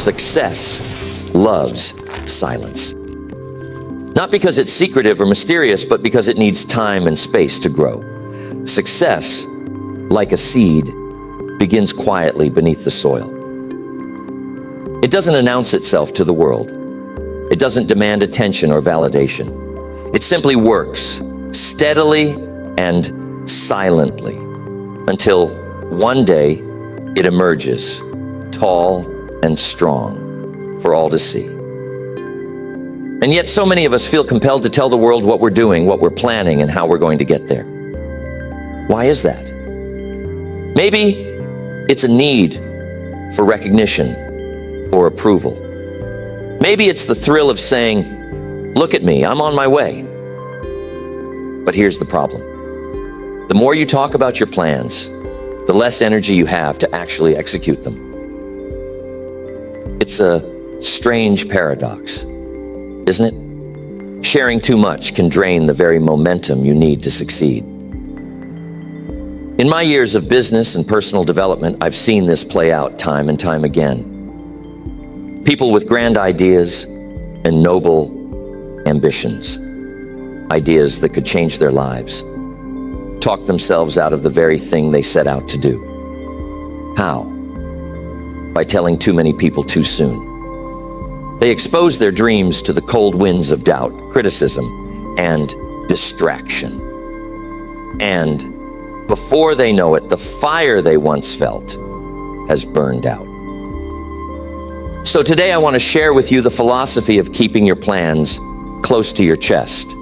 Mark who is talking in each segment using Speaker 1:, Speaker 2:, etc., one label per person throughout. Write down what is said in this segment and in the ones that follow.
Speaker 1: Success loves silence. Not because it's secretive or mysterious, but because it needs time and space to grow. Success, like a seed, begins quietly beneath the soil. It doesn't announce itself to the world. It doesn't demand attention or validation. It simply works steadily and silently until one day it emerges, tall and strong for all to see. And yet so many of us feel compelled to tell the world what we're doing, what we're planning, and how we're going to get there. Why is that? Maybe it's a need for recognition or approval. Maybe it's the thrill of saying, "Look at me, I'm on my way." But here's the problem. The more you talk about your plans, the less energy you have to actually execute them. It's a strange paradox, isn't it? Sharing too much can drain the very momentum you need to succeed. In my years of business and personal development, I've seen this play out time and time again. People with grand ideas and noble ambitions, ideas that could change their lives, talk themselves out of the very thing they set out to do. How? By telling too many people too soon. They expose their dreams to the cold winds of doubt, criticism, and distraction. And before they know it, the fire they once felt has burned out. So today I want to share with you the philosophy of keeping your plans close to your chest,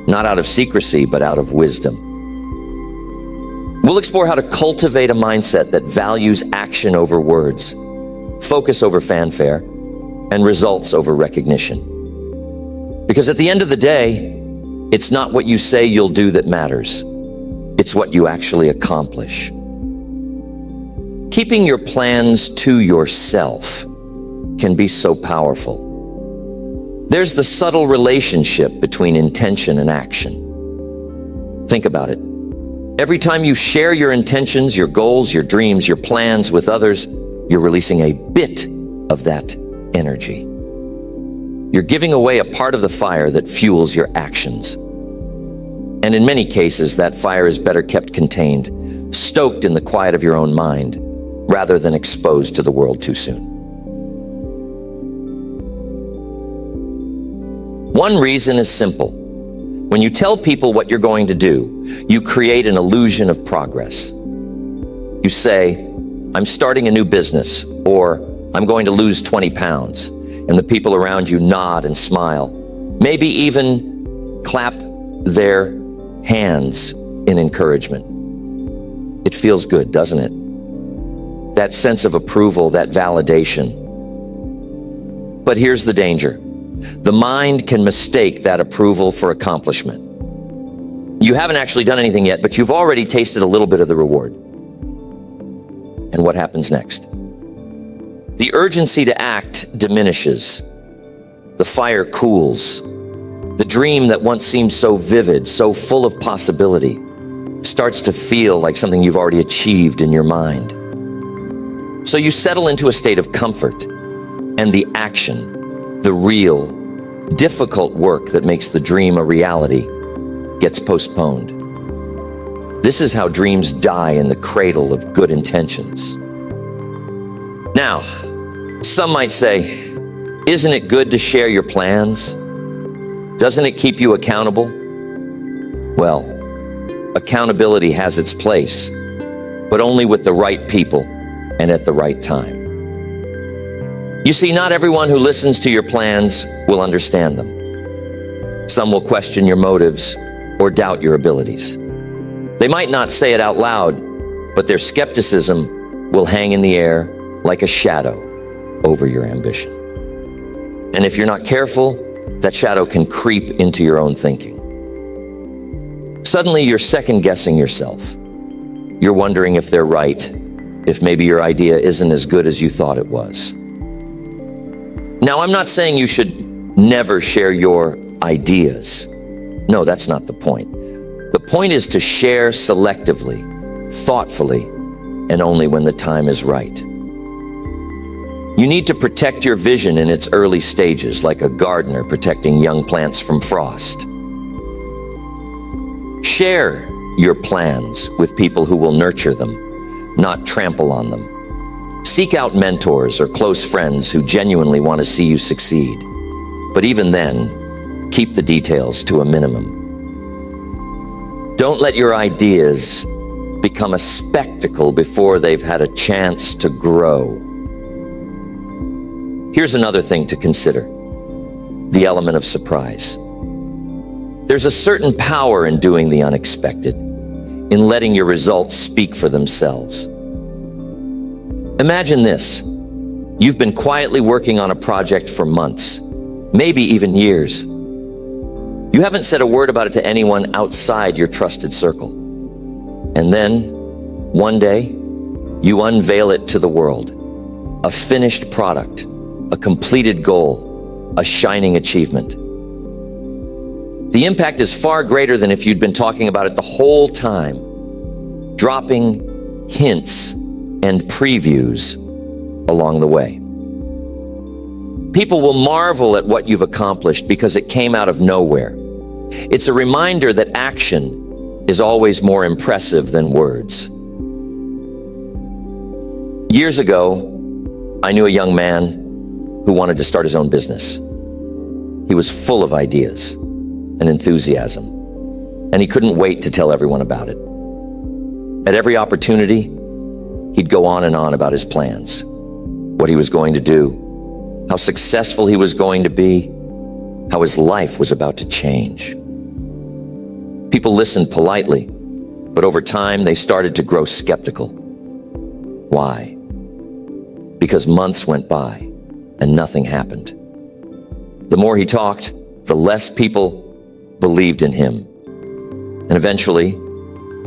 Speaker 1: not out of secrecy, but out of wisdom. We'll explore how to cultivate a mindset that values action over words, focus over fanfare, and results over recognition. Because at the end of the day, it's not what you say you'll do that matters. It's what you actually accomplish. Keeping your plans to yourself can be so powerful. There's the subtle relationship between intention and action. Think about it. Every time you share your intentions, your goals, your dreams, your plans with others, you're releasing a bit of that energy. You're giving away a part of the fire that fuels your actions. And in many cases, that fire is better kept contained, stoked in the quiet of your own mind, rather than exposed to the world too soon. One reason is simple. When you tell people what you're going to do, you create an illusion of progress. You say, "I'm starting a new business," or "I'm going to lose 20 pounds." And the people around you nod and smile, maybe even clap their hands in encouragement. It feels good, doesn't it? That sense of approval, that validation. But here's the danger. The mind can mistake that approval for accomplishment. You haven't actually done anything yet, but you've already tasted a little bit of the reward. And what happens next? The urgency to act diminishes. The fire cools. The dream that once seemed so vivid, so full of possibility, starts to feel like something you've already achieved in your mind. So you settle into a state of comfort, and the action, the real, difficult work that makes the dream a reality, gets postponed. This is how dreams die in the cradle of good intentions. Now, some might say, isn't it good to share your plans? Doesn't it keep you accountable? Well, accountability has its place, but only with the right people and at the right time. You see, not everyone who listens to your plans will understand them. Some will question your motives or doubt your abilities. They might not say it out loud, but their skepticism will hang in the air like a shadow over your ambition. And if you're not careful, that shadow can creep into your own thinking. Suddenly, you're second-guessing yourself. You're wondering if they're right, if maybe your idea isn't as good as you thought it was. Now, I'm not saying you should never share your ideas. No, that's not the point. The point is to share selectively, thoughtfully, and only when the time is right. You need to protect your vision in its early stages, like a gardener protecting young plants from frost. Share your plans with people who will nurture them, not trample on them. Seek out mentors or close friends who genuinely want to see you succeed. But even then, keep the details to a minimum. Don't let your ideas become a spectacle before they've had a chance to grow. Here's another thing to consider: the element of surprise. There's a certain power in doing the unexpected, in letting your results speak for themselves. Imagine this: you've been quietly working on a project for months, maybe even years. You haven't said a word about it to anyone outside your trusted circle. And then, one day, you unveil it to the world. A finished product, a completed goal, a shining achievement. The impact is far greater than if you'd been talking about it the whole time, dropping hints and previews along the way. People will marvel at what you've accomplished because it came out of nowhere. It's a reminder that action is always more impressive than words. Years ago, I knew a young man who wanted to start his own business. He was full of ideas and enthusiasm, and he couldn't wait to tell everyone about it. At every opportunity, he'd go on and on about his plans, what he was going to do, how successful he was going to be, how his life was about to change. People listened politely, but over time they started to grow skeptical. Why? Because months went by and nothing happened. The more he talked, the less people believed in him. And eventually,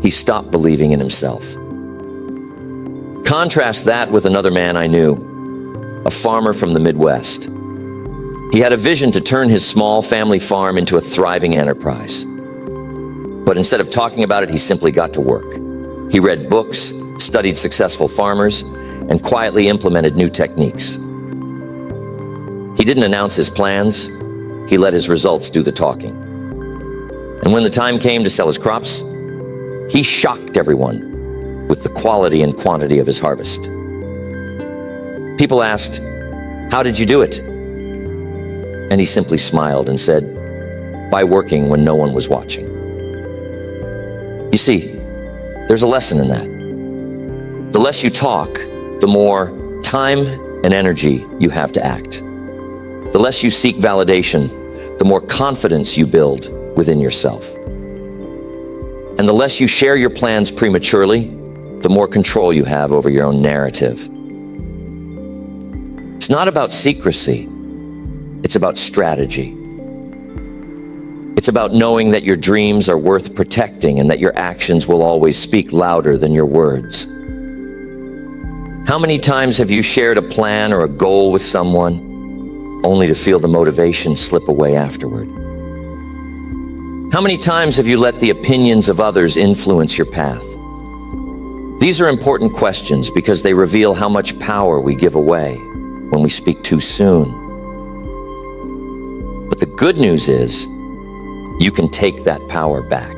Speaker 1: he stopped believing in himself. Contrast that with another man I knew, a farmer from the Midwest. He had a vision to turn his small family farm into a thriving enterprise. But instead of talking about it, he simply got to work. He read books, studied successful farmers, and quietly implemented new techniques. He didn't announce his plans. He let his results do the talking. And when the time came to sell his crops, he shocked everyone with the quality and quantity of his harvest. People asked, "How did you do it?" And he simply smiled and said, "By working when no one was watching." You see, there's a lesson in that. The less you talk, the more time and energy you have to act. The less you seek validation, the more confidence you build within yourself. And the less you share your plans prematurely, the more control you have over your own narrative. It's not about secrecy. It's about strategy. It's about knowing that your dreams are worth protecting and that your actions will always speak louder than your words. How many times have you shared a plan or a goal with someone only to feel the motivation slip away afterward? How many times have you let the opinions of others influence your path? These are important questions because they reveal how much power we give away when we speak too soon. But the good news is, you can take that power back.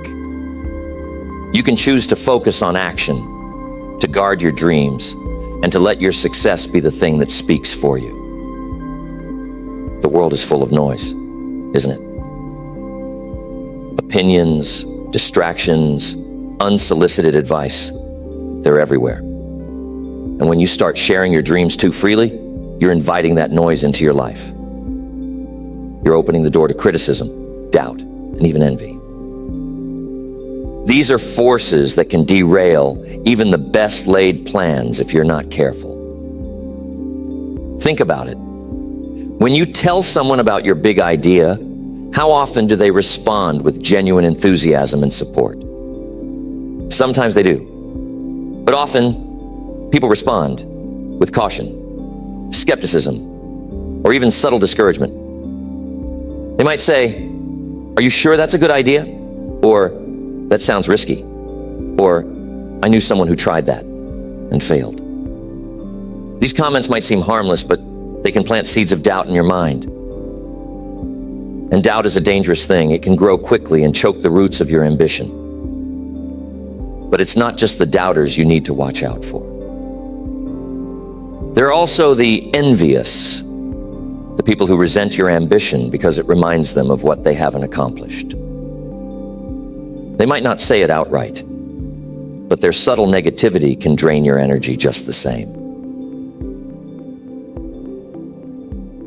Speaker 1: You can choose to focus on action, to guard your dreams, and to let your success be the thing that speaks for you. The world is full of noise, isn't it? Opinions, distractions, unsolicited advice, they're everywhere. And when you start sharing your dreams too freely, you're inviting that noise into your life. You're opening the door to criticism, doubt, and even envy. These are forces that can derail even the best laid plans if you're not careful. Think about it. When you tell someone about your big idea, how often do they respond with genuine enthusiasm and support? Sometimes they do. But often, people respond with caution, skepticism, or even subtle discouragement. They might say, "Are you sure that's a good idea?" Or, "That sounds risky." Or, "I knew someone who tried that and failed." These comments might seem harmless, but they can plant seeds of doubt in your mind. And doubt is a dangerous thing. It can grow quickly and choke the roots of your ambition. But it's not just the doubters you need to watch out for. There are also the envious, the people who resent your ambition because it reminds them of what they haven't accomplished. They might not say it outright, but their subtle negativity can drain your energy just the same.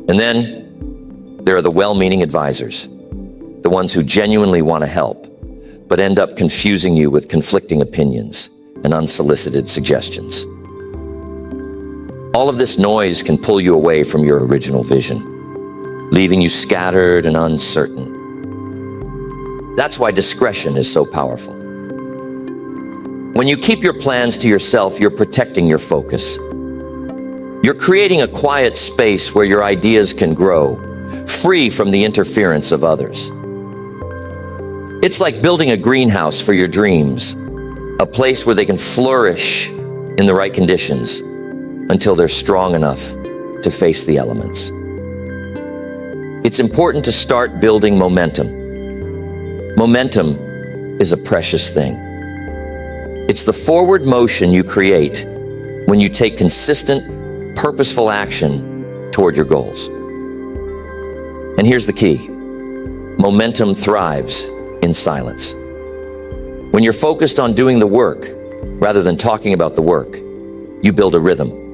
Speaker 1: And then there are the well-meaning advisors, the ones who genuinely want to help, but end up confusing you with conflicting opinions and unsolicited suggestions. All of this noise can pull you away from your original vision, leaving you scattered and uncertain. That's why discretion is so powerful. When you keep your plans to yourself, you're protecting your focus. You're creating a quiet space where your ideas can grow, free from the interference of others. It's like building a greenhouse for your dreams, a place where they can flourish in the right conditions until they're strong enough to face the elements. It's important to start building momentum. Momentum is a precious thing. It's the forward motion you create when you take consistent, purposeful action toward your goals. And here's the key. Momentum thrives in silence. When you're focused on doing the work rather than talking about the work, you build a rhythm.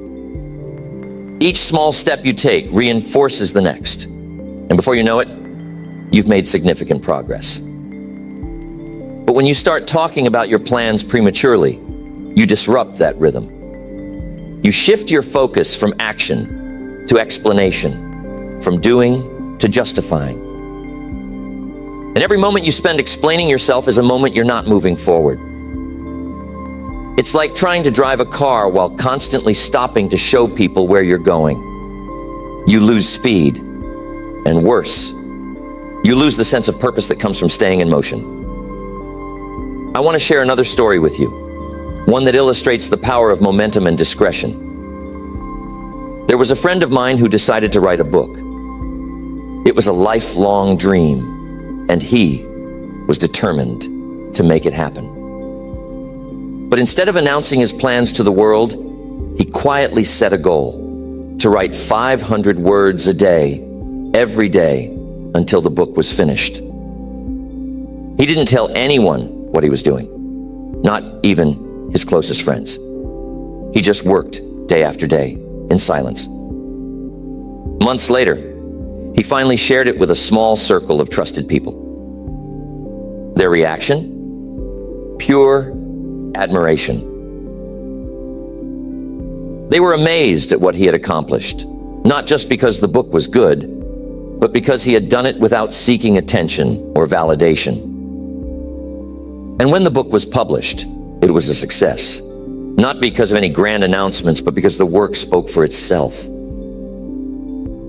Speaker 1: Each small step you take reinforces the next. And before you know it, you've made significant progress. But when you start talking about your plans prematurely, you disrupt that rhythm. You shift your focus from action to explanation, from doing to justifying. And every moment you spend explaining yourself is a moment you're not moving forward. It's like trying to drive a car while constantly stopping to show people where you're going. You lose speed, and worse, you lose the sense of purpose that comes from staying in motion. I want to share another story with you, one that illustrates the power of momentum and discretion. There was a friend of mine who decided to write a book. It was a lifelong dream, and he was determined to make it happen. But instead of announcing his plans to the world, he quietly set a goal to write 500 words a day, every day, until the book was finished. He didn't tell anyone what he was doing, not even his closest friends. He just worked day after day in silence. Months later, he finally shared it with a small circle of trusted people. Their reaction? Pure admiration. They were amazed at what he had accomplished, not just because the book was good, but because he had done it without seeking attention or validation. And when the book was published, it was a success, not because of any grand announcements, but because the work spoke for itself.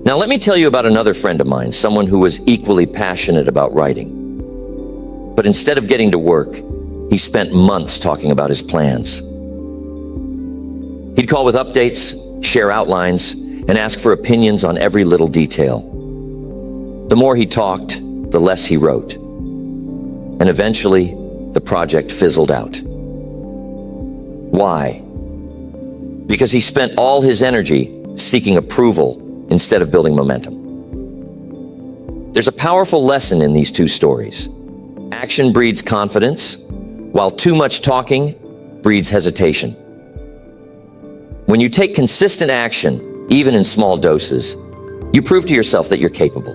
Speaker 1: Now, let me tell you about another friend of mine, someone who was equally passionate about writing. But instead of getting to work, he spent months talking about his plans. He'd call with updates, share outlines, and ask for opinions on every little detail. The more he talked, the less he wrote. And eventually, the project fizzled out. Why? Because he spent all his energy seeking approval instead of building momentum. There's a powerful lesson in these two stories. Action breeds confidence, while too much talking breeds hesitation. When you take consistent action, even in small doses, you prove to yourself that you're capable.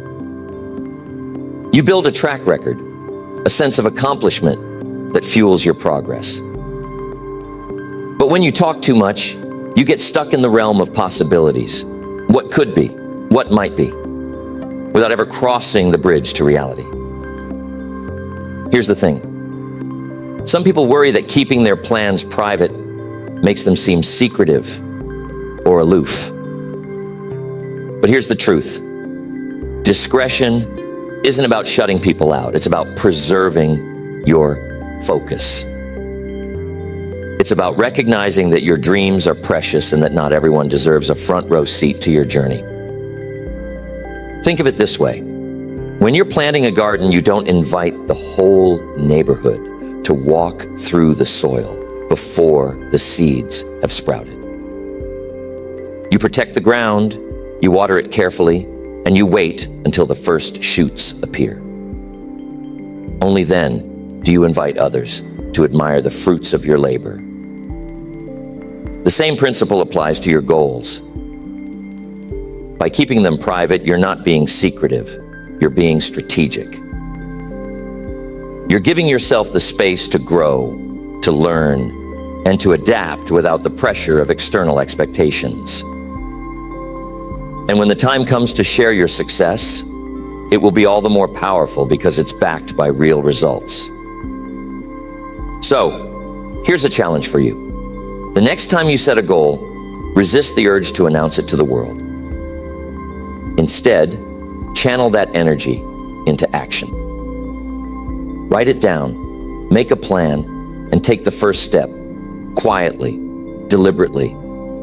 Speaker 1: You build a track record, a sense of accomplishment that fuels your progress. But when you talk too much, you get stuck in the realm of possibilities. What could be, what might be, without ever crossing the bridge to reality. Here's the thing. Some people worry that keeping their plans private makes them seem secretive or aloof. But here's the truth. Discretion isn't about shutting people out. It's about preserving your focus. It's about recognizing that your dreams are precious and that not everyone deserves a front row seat to your journey. Think of it this way. When you're planting a garden, you don't invite the whole neighborhood to walk through the soil before the seeds have sprouted. You protect the ground, you water it carefully, and you wait until the first shoots appear. Only then do you invite others to admire the fruits of your labor. The same principle applies to your goals. By keeping them private, you're not being secretive, you're being strategic. You're giving yourself the space to grow, to learn, and to adapt without the pressure of external expectations. And when the time comes to share your success, it will be all the more powerful because it's backed by real results. So, here's a challenge for you. The next time you set a goal, resist the urge to announce it to the world. Instead, channel that energy into action. Write it down, make a plan, and take the first step, quietly, deliberately,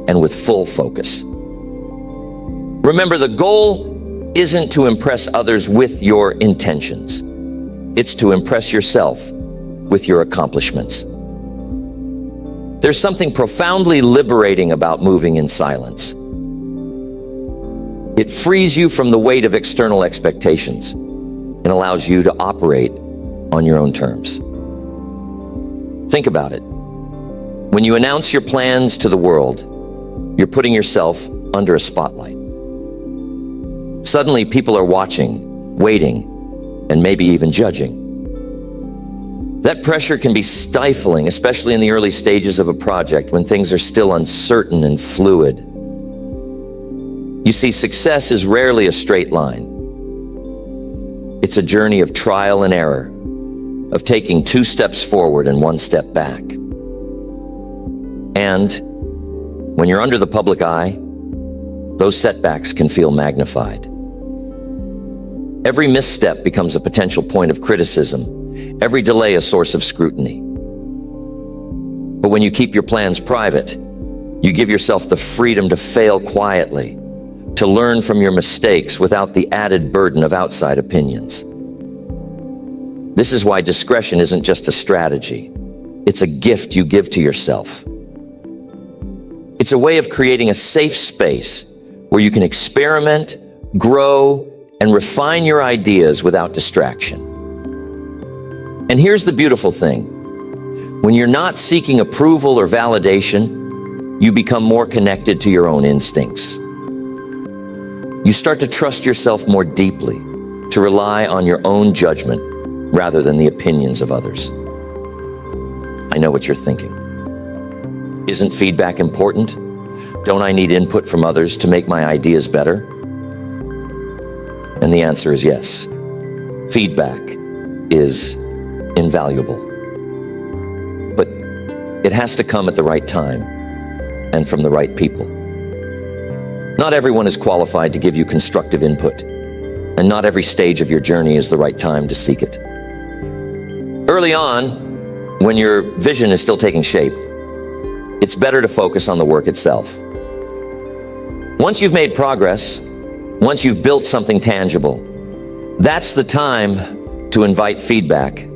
Speaker 1: and with full focus. Remember, the goal isn't to impress others with your intentions. It's to impress yourself with your accomplishments. There's something profoundly liberating about moving in silence. It frees you from the weight of external expectations and allows you to operate on your own terms. Think about it. When you announce your plans to the world, you're putting yourself under a spotlight. Suddenly, people are watching, waiting, and maybe even judging. That pressure can be stifling, especially in the early stages of a project when things are still uncertain and fluid. You see, success is rarely a straight line. It's a journey of trial and error, of taking 2 steps forward and 1 step back. And when you're under the public eye, those setbacks can feel magnified. Every misstep becomes a potential point of criticism, every delay a source of scrutiny. But when you keep your plans private, you give yourself the freedom to fail quietly, to learn from your mistakes without the added burden of outside opinions. This is why discretion isn't just a strategy. It's a gift you give to yourself. It's a way of creating a safe space where you can experiment, grow, and refine your ideas without distraction. And here's the beautiful thing. When you're not seeking approval or validation, you become more connected to your own instincts. You start to trust yourself more deeply, to rely on your own judgment rather than the opinions of others. I know what you're thinking. Isn't feedback important? Don't I need input from others to make my ideas better? And the answer is yes. Feedback is invaluable. But it has to come at the right time and from the right people. Not everyone is qualified to give you constructive input, and not every stage of your journey is the right time to seek it. Early on, when your vision is still taking shape, it's better to focus on the work itself. Once you've made progress, once you've built something tangible, that's the time to invite feedback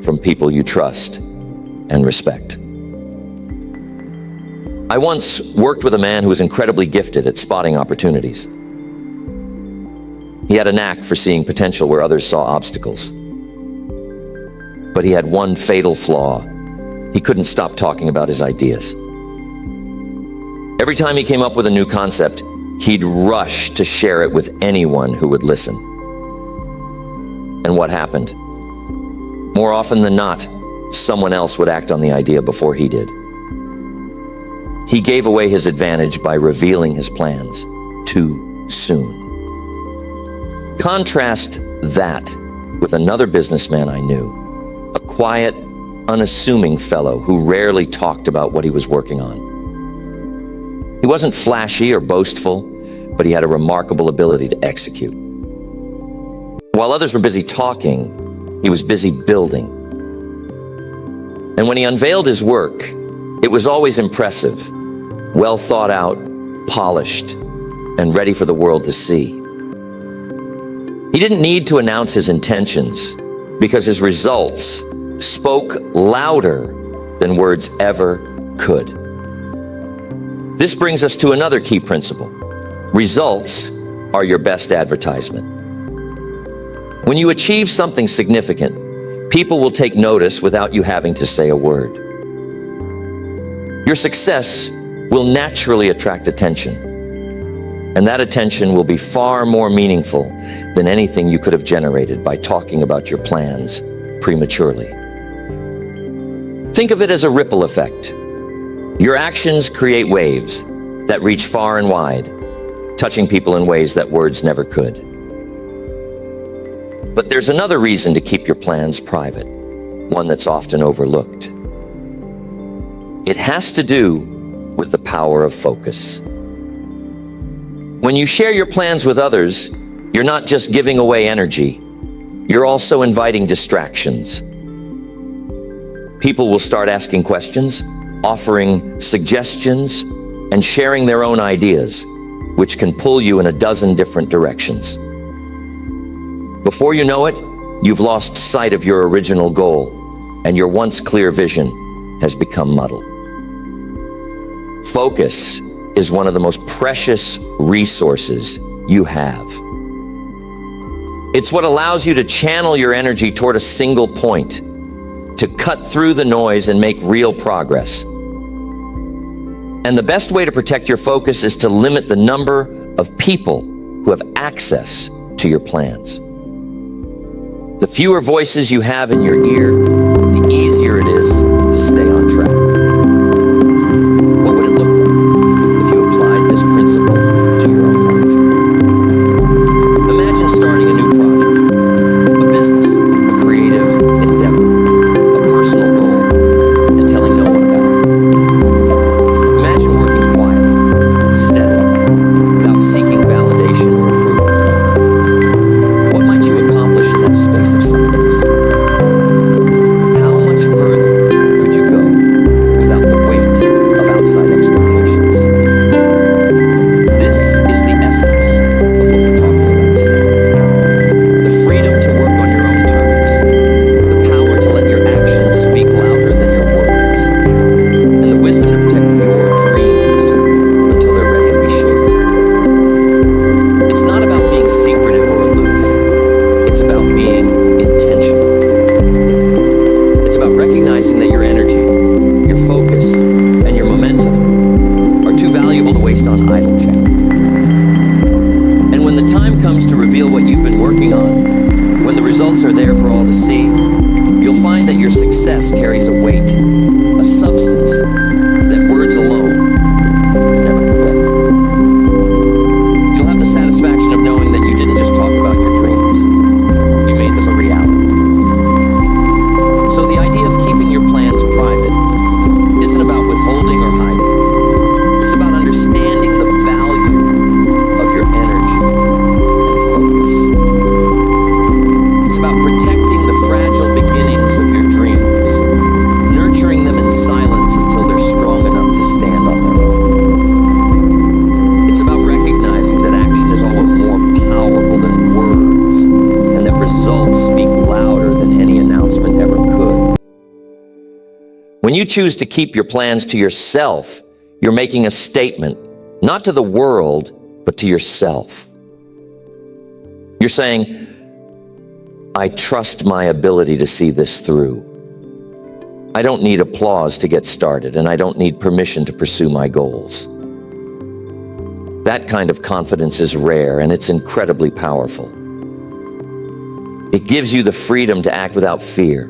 Speaker 1: from people you trust and respect. I once worked with a man who was incredibly gifted at spotting opportunities. He had a knack for seeing potential where others saw obstacles. But he had one fatal flaw. He couldn't stop talking about his ideas. Every time he came up with a new concept, he'd rush to share it with anyone who would listen. And what happened? More often than not, someone else would act on the idea before he did. He gave away his advantage by revealing his plans too soon. Contrast that with another businessman I knew, a quiet, unassuming fellow who rarely talked about what he was working on. He wasn't flashy or boastful, but he had a remarkable ability to execute. While others were busy talking, he was busy building. And when he unveiled his work, It was always impressive, well thought out, polished, and ready for the world to see. He didn't need to announce his intentions because his results spoke louder than words ever could. This brings us to another key principle. Results are your best advertisement. When you achieve something significant, people will take notice without you having to say a word. Your success will naturally attract attention, and that attention will be far more meaningful than anything you could have generated by talking about your plans prematurely. Think of it as a ripple effect. Your actions create waves that reach far and wide, touching people in ways that words never could. But there's another reason to keep your plans private, one that's often overlooked. It has to do with the power of focus. When you share your plans with others, you're not just giving away energy, you're also inviting distractions. People will start asking questions, offering suggestions, and sharing their own ideas, which can pull you in a dozen different directions. Before you know it, you've lost sight of your original goal, and your once clear vision has become muddled. Focus is one of the most precious resources you have. It's what allows you to channel your energy toward a single point, to cut through the noise and make real progress. And the best way to protect your focus is to limit the number of people who have access to your plans. The fewer voices you have in your ear, the easier it is to stay on track. What would it look like if you applied this principle to your own life? Imagine starting a new project, a business, a creative endeavor, a personal goal, and telling no one about it. Imagine working quietly, steadily, without seeking validation or approval. What might you accomplish in that space of silence? How much further could you go without the weight of outside expectations? This is the essence of what we're talking about today. The freedom to work on your own terms, the power to let your actions speak louder than your words, and the wisdom to protect your dreams until they're ready to be shared. It's not about being secretive or aloof. It's about being intentional. It's about recognizing that your energy, your focus, and your momentum are too valuable to waste on idle chat. And when the time comes to reveal what you've been working on, when the results are there for all to see, you'll find that your success carries a weight, a substance that words alone can never convey. You'll have the satisfaction of knowing that you didn't just talk about your dreams, you made them a reality. So the idea of keeping your plans private isn't about withholding or hiding. It's about understanding the value of your energy and focus. It's about protecting the fragile beginnings of your dreams, nurturing them in silence until they're strong enough to stand on their own. It's about recognizing that action is always more powerful than words, and that results speak louder than any announcement ever could. When you choose to keep your plans to yourself, you're making a statement, not to the world, but to yourself. You're saying, I trust my ability to see this through. I don't need applause to get started, and I don't need permission to pursue my goals. That kind of confidence is rare, and it's incredibly powerful. It gives you the freedom to act without fear,